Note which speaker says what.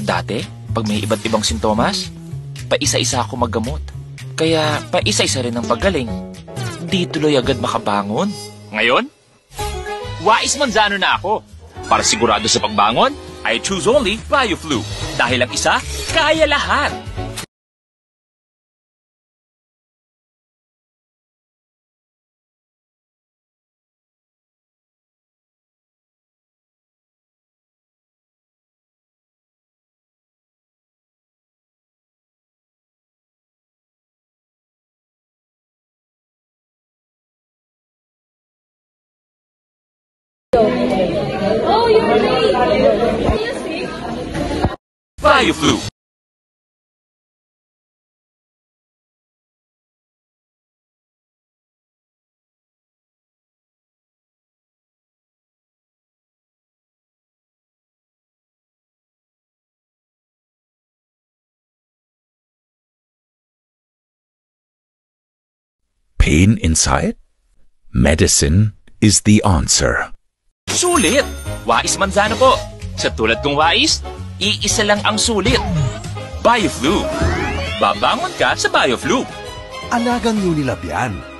Speaker 1: Dati, pag may iba't ibang sintomas, paisa-isa ako maggamot. Kaya paisa-isa rin ang paggaling. Di tuloy agad makabangon. Ngayon, wais manzano na ako. Para sigurado sa pagbangon, I choose only BioFlu. Dahil ang isa, kaya lahat.
Speaker 2: Oh, you're late.
Speaker 1: BioFlu.
Speaker 3: Pain inside? Medicine is the answer.
Speaker 1: Sulit! Wais manzano po. Sa tulad kong wais, iisa lang ang sulit. BioFlu. Babangon ka sa BioFlu.
Speaker 4: Alagang Unilab yan.